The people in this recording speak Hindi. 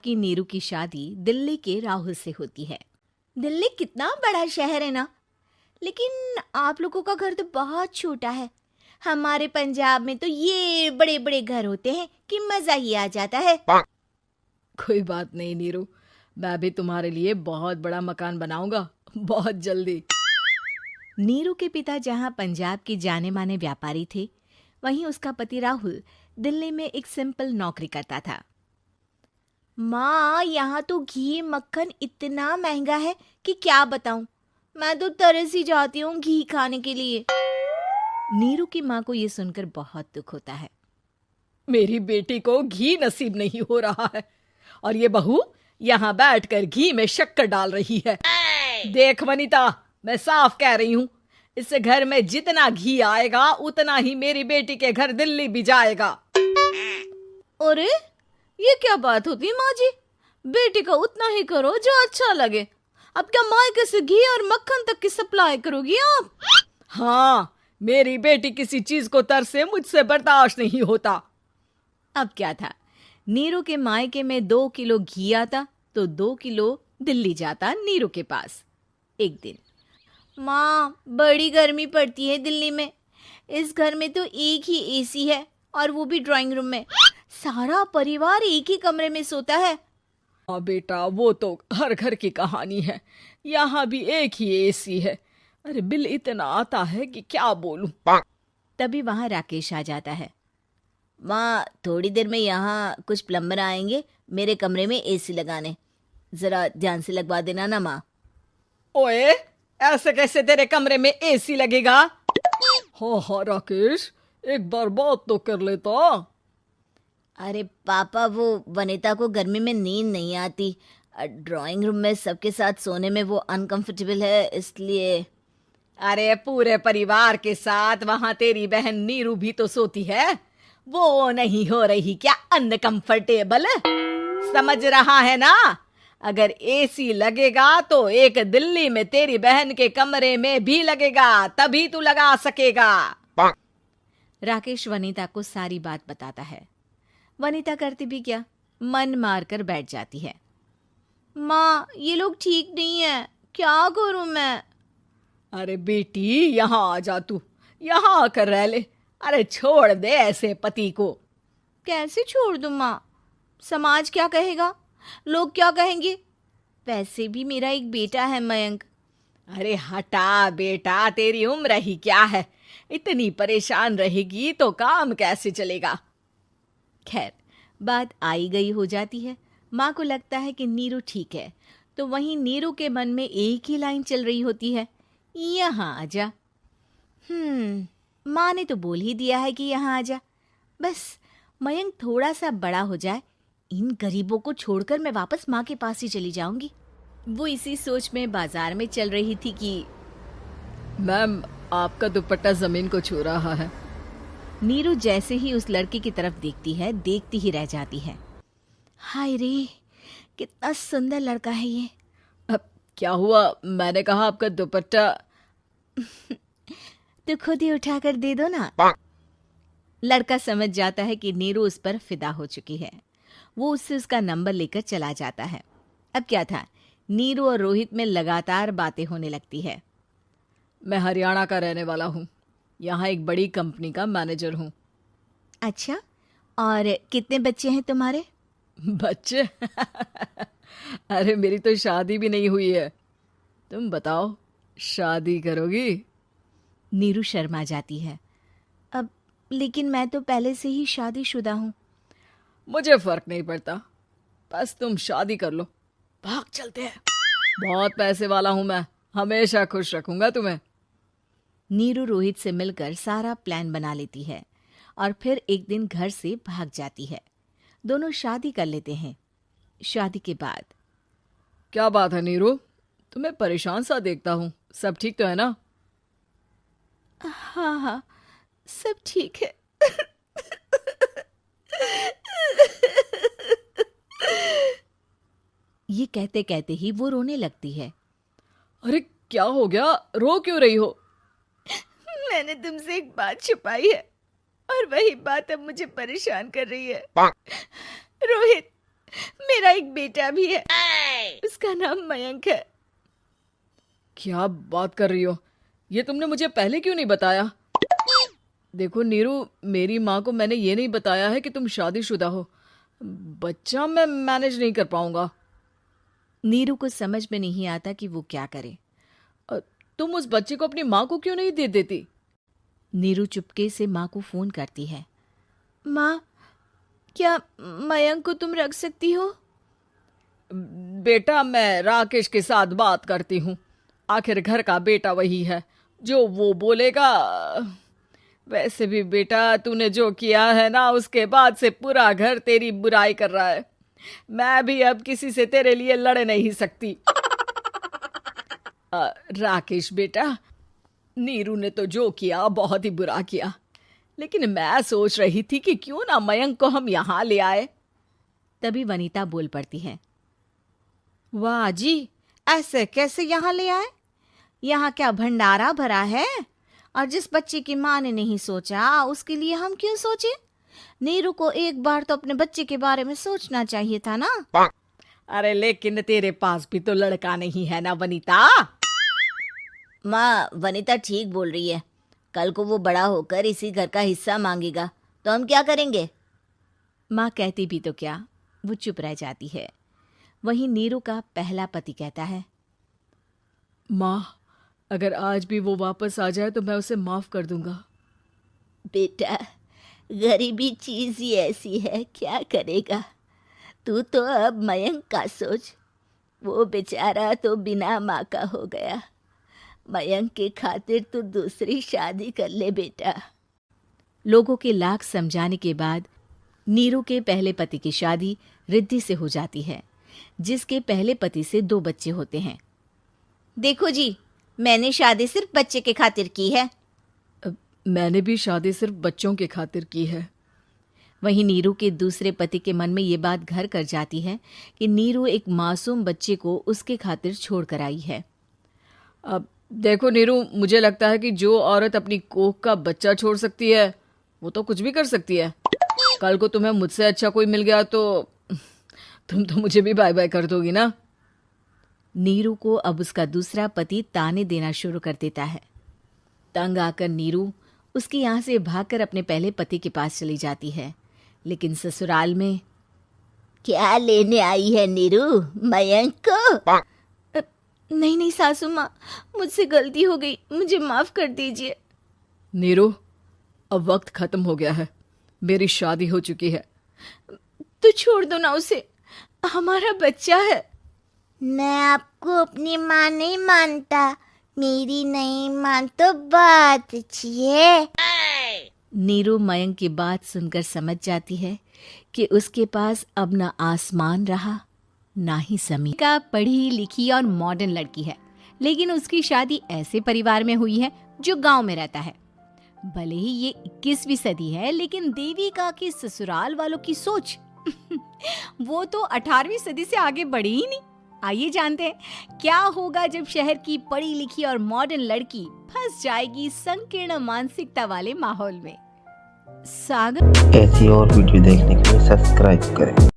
कि नीरू की शादी दिल्ली के राहुल से होती है। दिल्ली कितना बड़ा शहर है ना, लेकिन आप लोगों का घर तो बहुत छोटा है। हमारे पंजाब में तो ये बड़े बड़े घर होते हैं कि मजा ही आ जाता है। कोई बात नहीं नीरू, मैं भी तुम्हारे लिए बहुत बड़ा मकान बनाऊंगा बहुत जल्दी। नीरू के पिता जहाँ पंजाब के जाने माने व्यापारी थे, वहीं उसका पति राहुल दिल्ली में एक सिंपल नौकरी करता था। माँ, यहाँ तो घी मक्खन इतना महंगा है कि क्या बताऊं। मैं तो तरस ही जाती हूँ घी खाने के लिए। नीरू की माँ को ये सुनकर बहुत दुख होता है। मेरी बेटी को घी नसीब नहीं हो रहा है और ये बहू यहाँ बैठकर घी में शक्कर डाल रही है। देख वनिता, मैं साफ कह रही हूँ, इस घर में जितना घी आएगा उतना ही मेरी बेटी के घर दिल्ली भी जाएगा। अरे ये क्या बात होती है माँ जी? बेटी का उतना ही करो जो अच्छा लगे। अब क्या मायके से घी और मक्खन तक की सप्लाई करोगी आप? हाँ, मेरी बेटी किसी चीज को तरसे मुझसे बर्दाश्त नहीं होता। अब क्या था, नीरू के मायके में 2 किलो घी आता तो 2 किलो दिल्ली जाता नीरू के पास। एक दिन, माँ बड़ी गर्मी पड़ती है दिल्ली में। इस घर में तो एक ही एसी है और वो भी ड्राइंग रूम में। सारा परिवार एक ही कमरे में सोता है। हाँ बेटा, वो तो हर घर की कहानी है। यहाँ भी एक ही एसी है। अरे बिल इतना आता है कि क्या बोलूं। तभी वहां राकेश आ जाता है। माँ, थोड़ी देर में यहाँ कुछ प्लम्बर आएंगे मेरे कमरे में एसी लगाने। जरा ध्यान से लगवा देना ना माँ। ओए, ऐसे कैसे तेरे कमरे में एसी लगेगा? हाँ राकेश, एक बार बात तो कर लेता। अरे पापा, वो वनिता को गर्मी में नींद नहीं आती। ड्राइंग रूम में सबके साथ सोने में वो अनकंफर्टेबल है, इसलिए। अरे पूरे परिवार के साथ वहां तेरी बहन नीरू भी तो सोती है। वो नहीं हो रही क्या अनकंफर्टेबल? समझ रहा है ना? अगर एसी लगेगा तो एक दिल्ली में तेरी बहन के कमरे में भी लगेगा, तभी तू लगा सकेगा। राकेश वनिता को सारी बात बताता है। वनिता करती भी क्या, मन मार कर बैठ जाती है। माँ, ये लोग ठीक नहीं है, क्या करूं मैं? अरे बेटी, यहाँ आ जा, तू यहाँ आकर रह ले। अरे छोड़ दे ऐसे पति को। कैसे छोड़ दूं माँ? समाज क्या कहेगा, लोग क्या कहेंगे? वैसे भी मेरा एक बेटा है मयंक। अरे हटा बेटा, तेरी उम्र ही क्या है? इतनी परेशान रहेगी तो काम कैसे चलेगा? खैर, बात आई गई हो जाती है। माँ को लगता है कि नीरू ठीक है, तो वहीं नीरू के मन में एक ही लाइन चल रही होती है, यहाँ आजा। माँ ने तो बोल ही दिया है कि यहाँ आजा। बस मयंक थोड़ा सा बड़ा हो जाए, इन गरीबों को छोड़कर मैं वापस माँ के पास ही चली जाऊंगी। वो इसी सोच में बाजार में चल रही थी कि मैम, आपका दुपट्टा जमीन को छू रहा है। नीरू जैसे ही उस लड़के की तरफ देखती है, देखती ही रह जाती है। हाय रे, कितना सुंदर लड़का है ये। अब क्या हुआ? मैंने कहा आपका दुपट्टा। तो खुद ही उठाकर दे दो ना। लड़का समझ जाता है कि नीरू उस पर फिदा हो चुकी है। वो उससे उसका नंबर लेकर चला जाता है। अब क्या था, नीरू और रोहित में लगातार बातें होने लगती है। मैं हरियाणा का रहने वाला हूँ, यहाँ एक बड़ी कंपनी का मैनेजर हूँ। अच्छा, और कितने बच्चे हैं तुम्हारे? बच्चे? अरे मेरी तो शादी भी नहीं हुई है। तुम बताओ, शादी करोगी? नीरू शर्मा जाती है। अब लेकिन मैं तो पहले से ही शादीशुदा हूँ। मुझे फर्क नहीं पड़ता, बस तुम शादी कर लो, भाग चलते हैं। बहुत पैसे वाला हूं मैं, हमेशा खुश रखूंगा तुम्हें। नीरू रोहित से मिलकर सारा प्लान बना लेती है और फिर एक दिन घर से भाग जाती है। दोनों शादी कर लेते हैं। शादी के बाद, क्या बात है नीरू, तुम्हें परेशान सा देखता हूँ, सब ठीक तो है ना? हाँ हाँ, सब ठीक है। ये कहते कहते ही वो रोने लगती है। अरे क्या हो गया, रो क्यों रही हो? मैंने तुमसे एक बात छुपाई है और वही बात अब मुझे परेशान कर रही है। रोहित, मेरा एक बेटा भी है, उसका नाम मयंक है। क्या बात कर रही हो? ये तुमने मुझे पहले क्यों नहीं बताया? देखो नीरू, मेरी माँ को मैंने ये नहीं बताया है कि तुम शादीशुदा हो। बच्चा मैं मैनेज नहीं कर पाऊंगा। नीरू को समझ में नहीं आता कि वो क्या करे। तुम उस बच्चे को अपनी माँ को क्यों नहीं दे देती? नीरू चुपके से माँ को फोन करती है। माँ, क्या मयंक को तुम रख सकती हो? बेटा, मैं राकेश के साथ बात करती हूँ। आखिर घर का बेटा वही है, जो वो बोलेगा। वैसे भी बेटा, तूने जो किया है ना, उसके बाद से पूरा घर तेरी बुराई कर रहा है। मैं भी अब किसी से तेरे लिए लड़ नहीं सकती। राकेश बेटा, नीरू ने तो जो किया बहुत ही बुरा किया, लेकिन मैं सोच रही थी कि क्यों ना मयंक को हम यहाँ ले आए। तभी वनीता बोल पड़ती है। वाह जी, ऐसे कैसे यहाँ ले आए? यहाँ क्या भंडारा भरा है? और जिस बच्चे की माँ ने नहीं सोचा, उसके लिए हम क्यों सोचे? नीरू को एक बार तो अपने बच्चे के बारे में सोचना चाहिए था ना। अरे लेकिन तेरे पास भी तो लड़का नहीं है ना वनीता। माँ, वनीता ठीक बोल रही है। कल को वो बड़ा होकर इसी घर का हिस्सा मांगेगा तो हम क्या करेंगे? माँ कहती भी तो क्या, वो चुप रह जाती है। वहीं नीरू का पहला पति कहता है। माँ, अगर आज भी वो वापस आ जाए तो मैं उसे माफ कर दूंगा। बेटा, गरीबी चीज ही ऐसी है, क्या करेगा? तू तो अब मयंक का सोच। वो बेचारा तो बिना माँ का हो गया। मयंक के खातिर तू दूसरी शादी कर ले बेटा। लोगों के लाख समझाने के बाद नीरू के पहले पति की शादी रिद्धि से हो जाती है, जिसके पहले पति से 2 बच्चे होते हैं। देखो जी, मैंने शादी सिर्फ बच्चे के खातिर की है। मैंने भी शादी सिर्फ बच्चों के खातिर की है। वहीं नीरू के दूसरे पति के मन में ये बात घर कर जाती है कि नीरू एक मासूम बच्चे को उसके खातिर छोड़ कर आई है। अब देखो नीरू, मुझे लगता है कि जो औरत अपनी कोख का बच्चा छोड़ सकती है, वो तो कुछ भी कर सकती है। कल को तुम्हें मुझसे अच्छा कोई मिल गया तो तुम तो मुझे भी बाय बाय कर दोगी ना। नीरू को अब उसका दूसरा पति ताने देना शुरू कर देता है। तंग आकर नीरू उसके यहाँ से भागकर अपने पहले पति के पास चली जाती है। लेकिन ससुराल में क्या लेने आई है नीरू, मयंक को? नहीं नहीं सासू माँ, मुझसे गलती हो गई, मुझे माफ कर दीजिए। नीरू, अब वक्त खत्म हो गया है, मेरी शादी हो चुकी है। तो छोड़ दो ना उसे, हमारा बच्चा है। मैं आपको अपनी माँ नहीं मानता, मेरी नहीं मान तो बात अच्छी है। नीरू मयंक की बात सुनकर समझ जाती है कि उसके पास अब ना आसमान रहा ना ही जमीन। का पढ़ी लिखी और मॉडर्न लड़की है, लेकिन उसकी शादी ऐसे परिवार में हुई है जो गांव में रहता है। भले ही ये 21वीं सदी है, लेकिन देविका के ससुराल वालों की सोच वो तो 18वीं सदी से आगे बढ़ी ही नहीं। आइए जानते हैं क्या होगा जब शहर की पढ़ी लिखी और मॉडर्न लड़की फंस जाएगी संकीर्ण मानसिकता वाले माहौल में। सागर ऐसी और वीडियो देखने के लिए सब्सक्राइब करें।